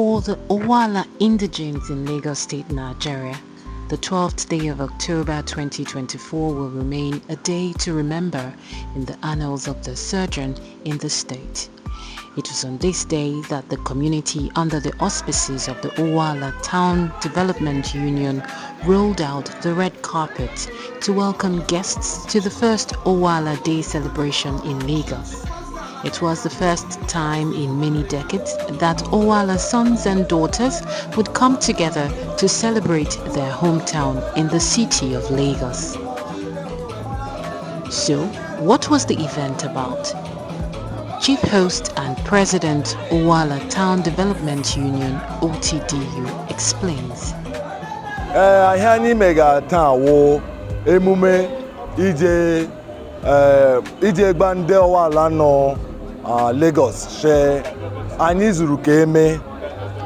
For the Owalla indigenes in Lagos State, Nigeria, the 12th day of October 2024 will remain a day to remember in the annals of the sojourn in the state. It was on this day that the community, under the auspices of the Owalla Town Development Union, rolled out the red carpet to welcome guests to the first Owalla Day celebration in Lagos. It was the first time in many decades that Owalla sons and daughters would come together to celebrate their hometown in the city of Lagos. So, what was the event about? Chief Host and President Owalla Town Development Union (OTDU) explains. Anyị mega taa wo emume ije gba ndị Owalla nọ Lagos she anyị zuru ka eme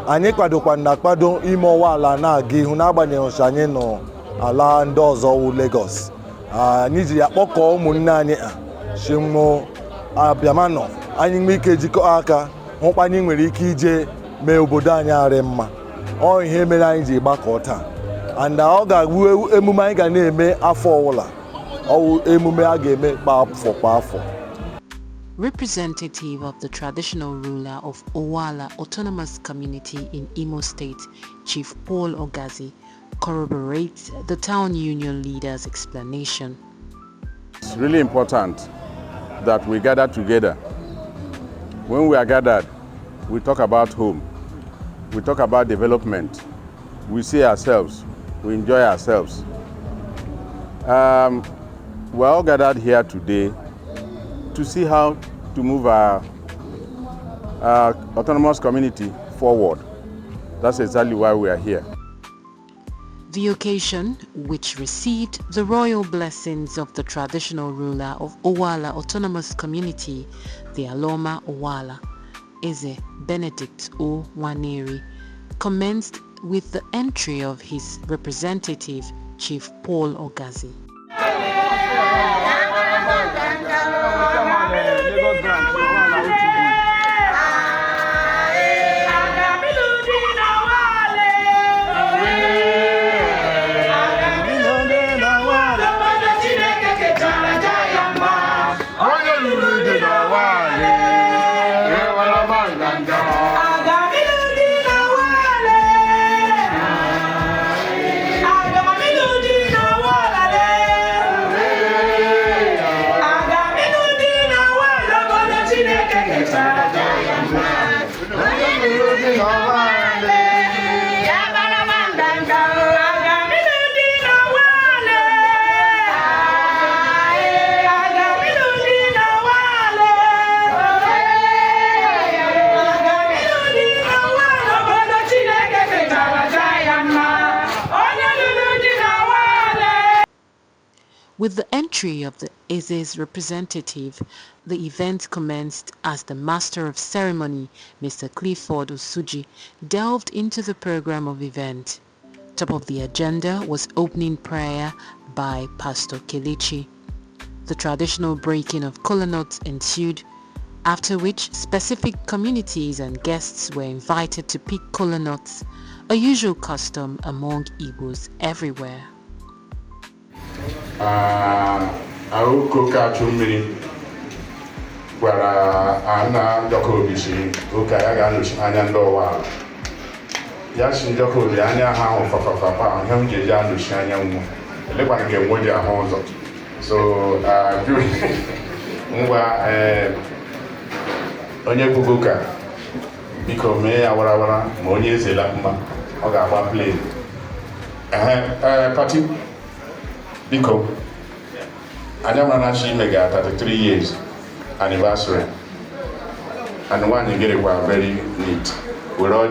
anyị kwadokwa na kwado ime Owalla na-aga ihu n'agbanyeghị anyị nọ ala ndị ọzọ wu Lagos. Anyị ji ya kpọkọọ ụmụnne anyị shimo abịamanọ anyị nwee ike jikọ aka hụkwa anyị nwere ike ije mee obodo anyị arị mma. Ọ ihe mere anyị ji gbakọ taa. And ọ ga-abụ emume anyị ga na-eme afọ ọwụla. Ọ emume a ga-eme kwa afọ. Representative of the traditional ruler of Owalla Autonomous Community in Imo State, Chief Paul Ogazi, corroborates the town union leader's explanation. It's really important that we gather together. When we are gathered, we talk about home, we talk about development, we see ourselves, we enjoy ourselves. We're all gathered here today to see how to move our autonomous community forward. That's exactly why we are here. The occasion, which received the royal blessings of the traditional ruler of Owalla Autonomous Community, the Aloma Owalla, Eze Benedict O. Nwaneri, commenced with the entry of his representative, Chief Paul Ogazi. With the entry of the Eze's representative, the event commenced as the Master of Ceremony, Mr. Clifford Osuji, delved into the program of event. Top of the agenda was opening prayer by Pastor Kelechi. The traditional breaking of kola nuts ensued, after which specific communities and guests were invited to pick kola nuts, a usual custom among Igbos everywhere. Auko kachu mmiri gwara ana Njokobi si ụka ya ga-anọchi anya ndị Owalla. Ya si Njokobi anya ha ahụ fafafafa ihe m ji eji anọchi anya nwa elekwa nke nwe ji ahụ ụzọ. So ngwa onye kwugo ka biko mee ya warawara ma onye ezela mma ọ ga-agba plane. Party Biko, Anyamanashi mega 33 years anniversary, and one you get it were very neat. We're all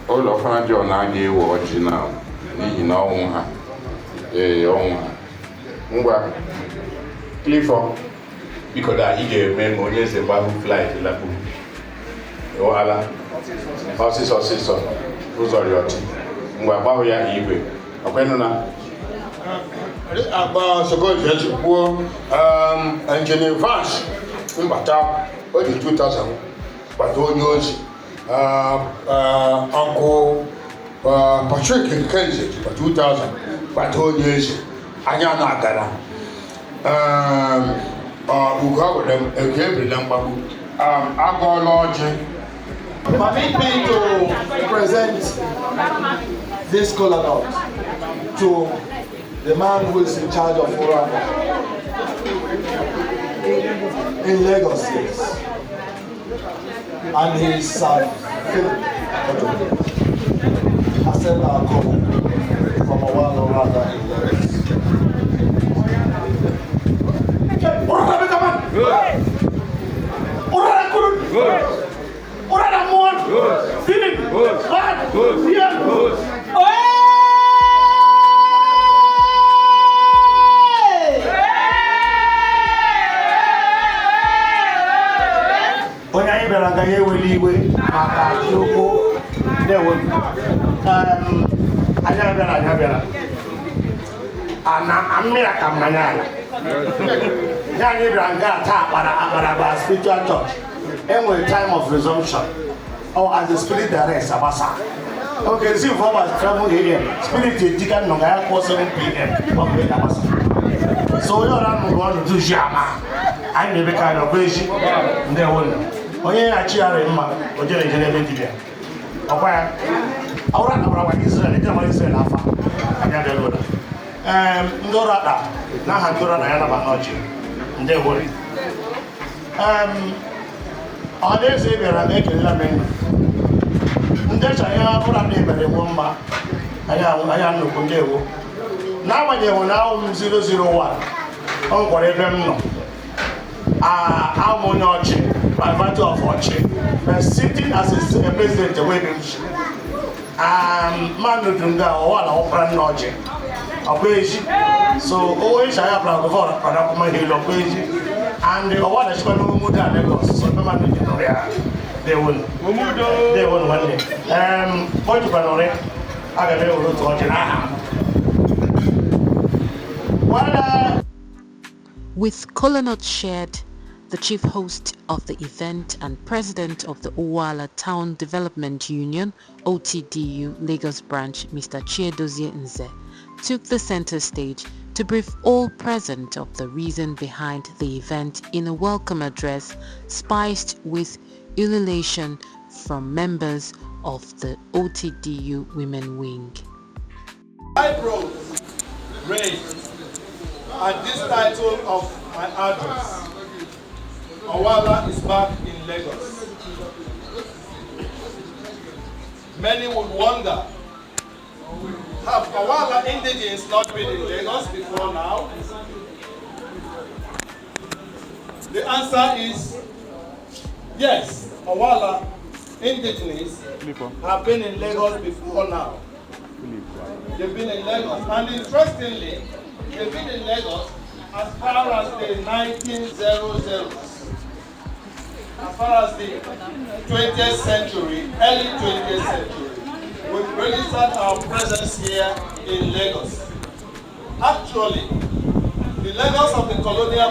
all of our John I gave watching now. You know, Clifford, because I gave me more years about flight in Lapu. Owalla. Ọsịsọ ụzọ rịọtị mgbe agbaghị ya igwe ọkwenụ na About so engineer Vance in Bata, only 2,000, but don't use Uncle Patrick in Kansas for 2,000, but don't use Ayana Gala. Who covered them a game number. I go lodging. Permit me to present this color note to the man who is in charge of Owalla in Lagos State, and his Philip Hassan from Owalla in Lagos. Onye bịara ga ya eweli iwe maka okwu na-ewe anya bịara ana mmiri ka mmanya ala ya anyị bịara nga taa akpara ba spiritual church enwere time of resumption or as the spirit directs abasa. Okay, see for about 7 a.m. Spirit is digging no guy 7 p.m. Okay, abasa. So you are not going to do jama. I never kind of crazy. They won't. Onye na-achị ara mma o jere ebe dibịa ọkwa ya awụra akpara Israel ndị ama Israel afa anya bịa lụda ndị ọrụ akpa n'aha ndị ọrụ na ya naba n'ọchị ndị wori ọ na-eze bịara na ekelela m ndị echa ya ụra na ebere nwe mma anya nnukwu ndị ewo n'agbanyeghị na ahụ m 001 ọ gwara ebe m nọ I'm on Ochi, by virtue of Ochi, but sitting as a president away from Man Dunga, Owalla, Opera Noche, Opeji. So, always I have a lot of Panama Hill, Opeji, and the Owalla Spano Muda Lagos, so no man they won one day. Point to Panore, I got a little to With Colonel shared, the chief host of the event and president of the Owalla Town Development Union, OTDU, Lagos branch, Mr. Chiedozie Nze, took the center stage to brief all present of the reason behind the event in a welcome address spiced with ululation from members of the OTDU Women Wing. Eyebrows raised at this title of my address. Owalla is back in Lagos. Many would wonder, have Owalla indigenes not been in Lagos before now? The answer is yes, Owalla indigenes have been in Lagos before now. They've been in Lagos, and interestingly, they've been in Lagos as far as the 1900s. As far as the 20th century, early 20th century, we've registered our presence here in Lagos. Actually, the Lagos of the colonial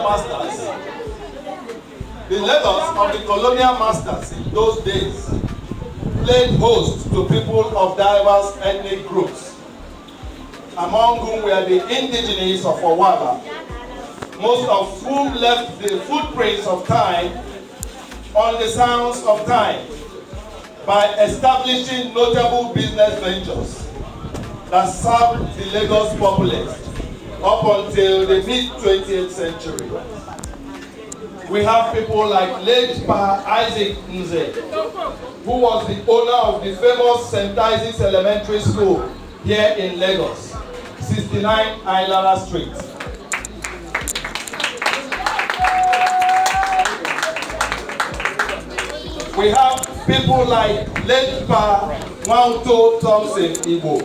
masters in those days played host to people of diverse ethnic groups, among whom were the indigenes of Owalla, most of whom left the footprints of time on the sands of time by establishing notable business ventures that served the Lagos populace up until the mid-20th century. We have people like late Pa Isaac Nze, who was the owner of the famous St. Isaac's Elementary School here in Lagos, 69 Owalla Street. We have people like late Pa Nwanto Thompson Igbo,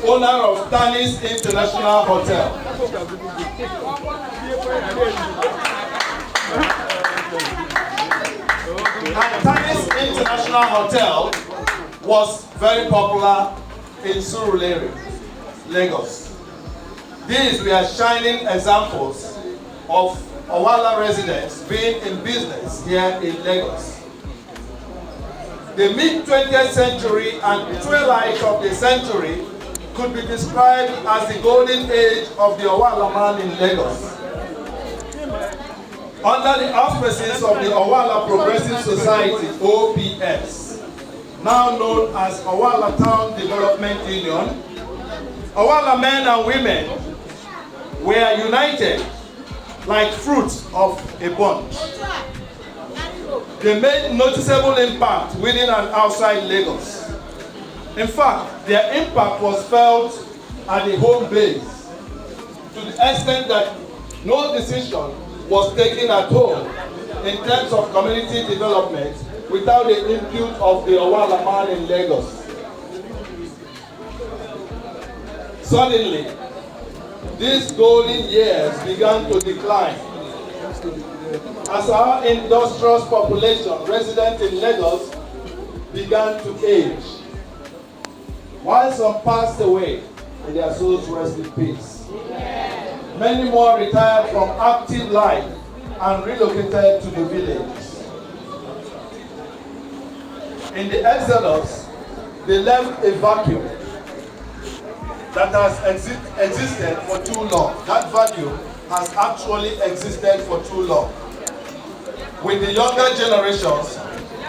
owner of Tanis International Hotel. And Tanis International Hotel was very popular in Surulere, Lagos. These were shining examples of Owalla residents being in business here in Lagos. The mid-20th century and twilight of the century could be described as the golden age of the Owalla man in Lagos. Under the auspices of the Owalla Progressive Society, OPS, now known as Owalla Town Development Union, Owalla men and women were united like fruits of a bunch. They made noticeable impact within and outside Lagos. In fact, their impact was felt at the home base to the extent that no decision was taken at home in terms of community development without the input of the Owalla man in Lagos. Suddenly, these golden years began to decline as our industrious population resident in Lagos began to age. While some passed away, and their souls rest in peace. Many more retired from active life and relocated to the village. In the exodus, they left a vacuum that has existed for too long. That vacuum has actually existed for too long. With the younger generations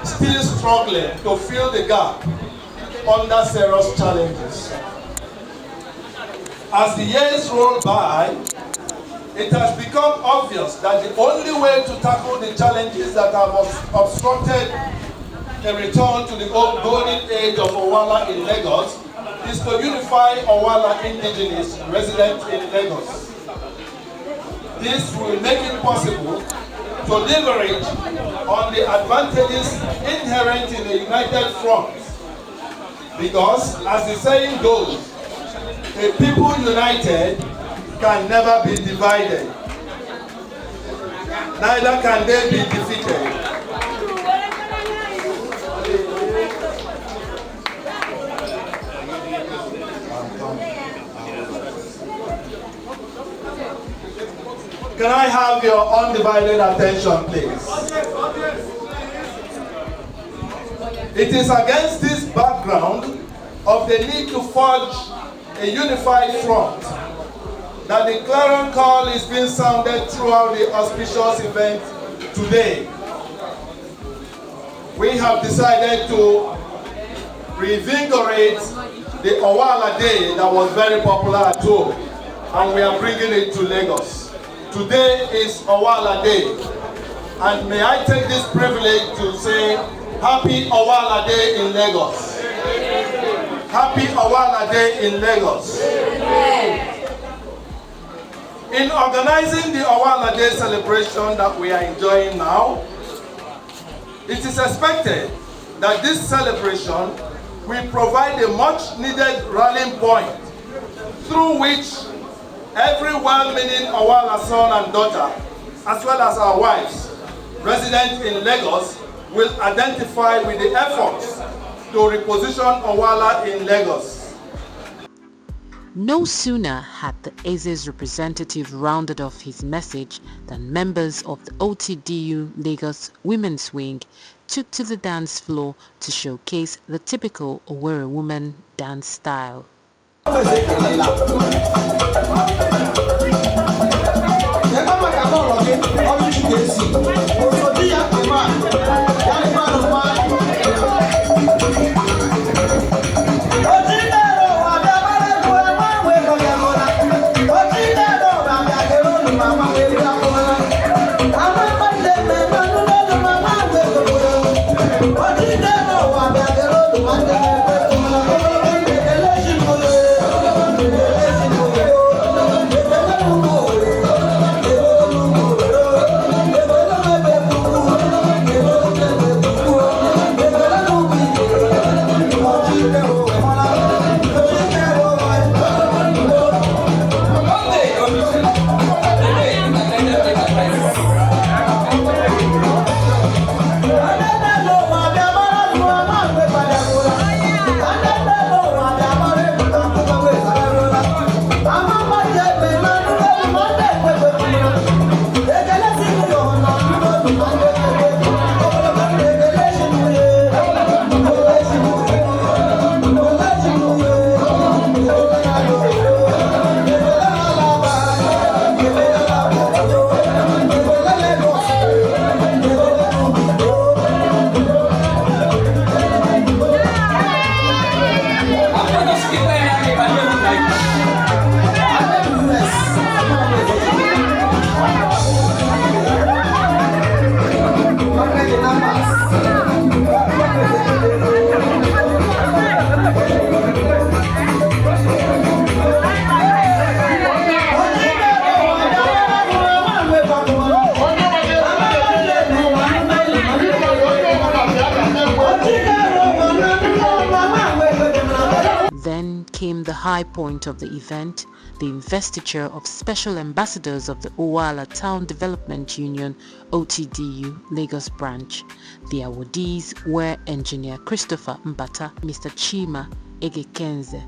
still struggling to fill the gap under serious challenges. As the years roll by, it has become obvious that the only way to tackle the challenges that have obstructed a return to the golden age of Owalla in Lagos is to unify Owalla indigenous residents in Lagos. This will make it possible to leverage on the advantages inherent in a united front. Because, as the saying goes, a people united can never be divided. Neither can they be defeated. Can I have your undivided attention, please? It is against this background of the need to forge a unified front that the clarion call is being sounded throughout the auspicious event today. We have decided to reinvigorate the Owalla Day that was very popular at home, and we are bringing it to Lagos. Today is Owalla Day, and may I take this privilege to say Happy Owalla Day in Lagos. Happy Owalla Day in Lagos. In organizing the Owalla Day celebration that we are enjoying now, it is expected that this celebration will provide a much needed rallying point through which every well-meaning Owalla son and daughter, as well as our wives, resident in Lagos, will identify with the efforts to reposition Owalla in Lagos. No sooner had the AZE's representative rounded off his message than members of the OTDU Lagos Women's Wing took to the dance floor to showcase the typical Owerri woman dance style. high point of the event, the investiture of special ambassadors of the Owalla Town Development Union OTDU Lagos branch. The awardees were Engineer Christopher Mbata, Mr. Chima Egekenze,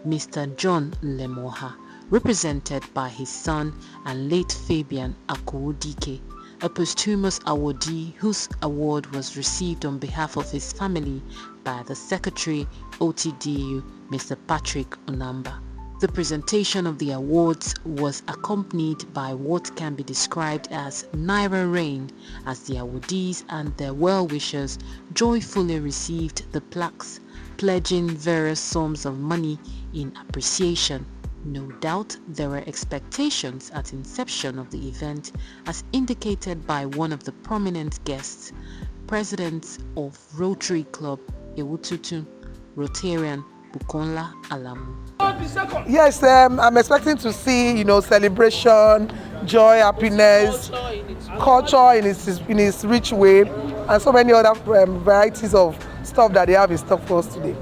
Mr. John Lemoha, represented by his son and late Fabian Akuodike, a posthumous awardee whose award was received on behalf of his family by the Secretary OTDU, Mr. Patrick Onamba. The presentation of the awards was accompanied by what can be described as Naira rain, as the awardees and their well-wishers joyfully received the plaques, pledging various sums of money in appreciation. No doubt there were expectations at inception of the event, as indicated by one of the prominent guests, President of Rotary Club Ewututu, Rotarian Bukola Alamu. Yes, I'm expecting to see, celebration, joy, happiness, culture in its rich way, and so many other varieties of stuff that they have in stock for us today.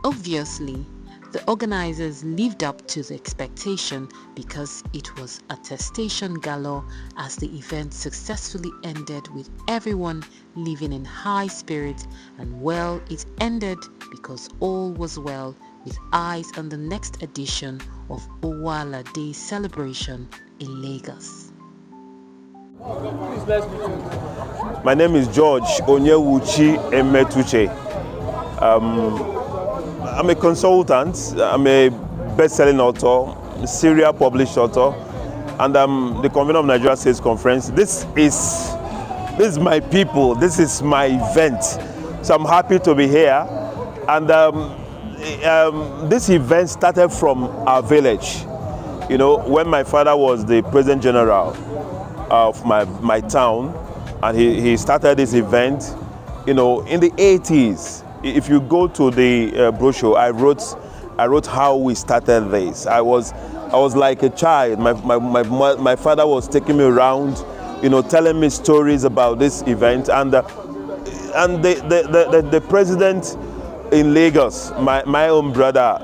Obviously, the organizers lived up to the expectation because it was attestation galore, as the event successfully ended with everyone living in high spirits, and well, it ended because all was well, with eyes on the next edition of Owalla Day celebration in Lagos. My name is George Onyewuchi Emetuche. I'm a consultant, I'm a best-selling author, serial published author, and I'm the convener of Nigeria Sales Conference. This is my people, this is my event, so I'm happy to be here. And this event started from our village. When my father was the President General of my town, and he started this event, in the 80s. If you go to the brochure, I wrote how we started this. I was like a child. My father was taking me around, telling me stories about this event, and the president in Lagos, my own brother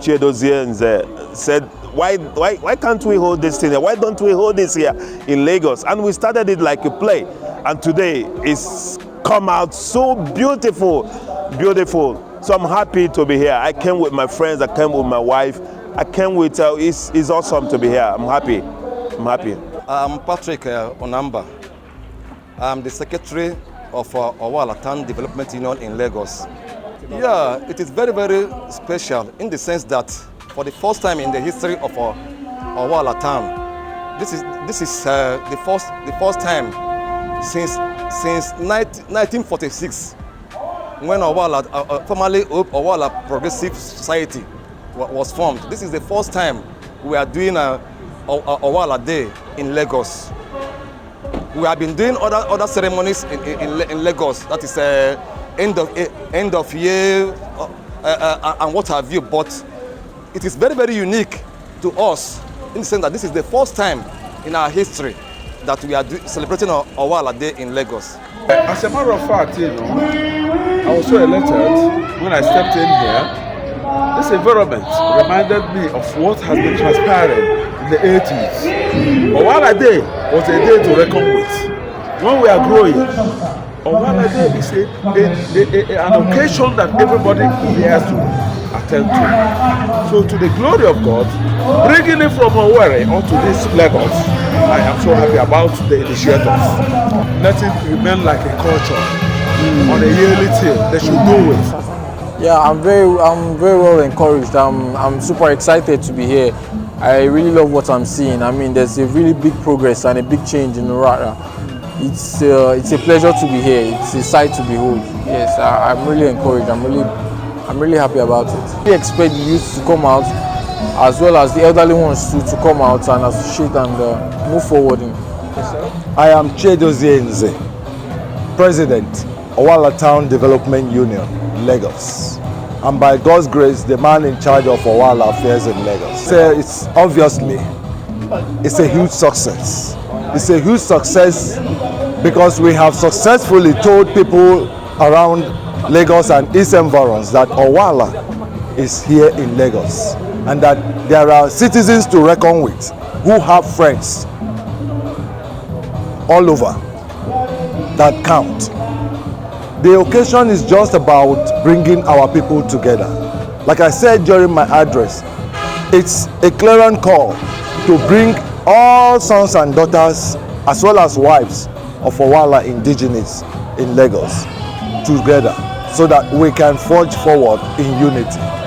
Chiedozie said, why can't we hold this thing here? Why don't we hold this here in Lagos? And we started it like a play, and today it's come out so beautiful. So I'm happy to be here. I came with my friends, I came with my wife, I came with, it's awesome to be here. I'm happy. I'm Patrick Onamba. I'm the secretary of Owalla Town Development Union in Lagos. Yeah, it is very, very special in the sense that for the first time in the history of Owalla Town, this is the first time since 1946. When Owalla, formerly Owalla Progressive Society was formed. This is the first time we are doing a Owalla Day in Lagos. We have been doing other ceremonies in Lagos, that is end of year and what have you, but it is very, very unique to us in the sense that this is the first time in our history that we are celebrating Owalla Day in Lagos. As a matter of fact, I was so elated when I stepped in here. This environment reminded me of what has been transpiring in the 80s. Owalla Day was a day to reckon with. When we are growing, Owalla Day is an occasion that everybody has to attend to. So to the glory of God, bringing it from Owerri onto this Lagos, I am so happy about the initiators. Let it remain like a culture. On a yearly thing, they should do it. Yeah, I'm very well encouraged. I'm super excited to be here. I really love what I'm seeing. I mean, there's a really big progress and a big change in Owalla. It's a pleasure to be here. It's a sight to behold. Yes, I'm really encouraged. I'm really happy about it. We expect the youth to come out, as well as the elderly ones to come out and associate and move forward. Yes, sir. I am Chiedozie, President, Owalla Town Development Union, Lagos. And by God's grace, the man in charge of Owalla affairs in Lagos. So it's obviously a huge success. It's a huge success because we have successfully told people around Lagos and its environs that Owalla is here in Lagos. and that there are citizens to reckon with who have friends all over that count. The occasion is just about bringing our people together. Like I said during my address, it's a clarion call to bring all sons and daughters as well as wives of Owalla indigenes in Lagos together so that we can forge forward in unity.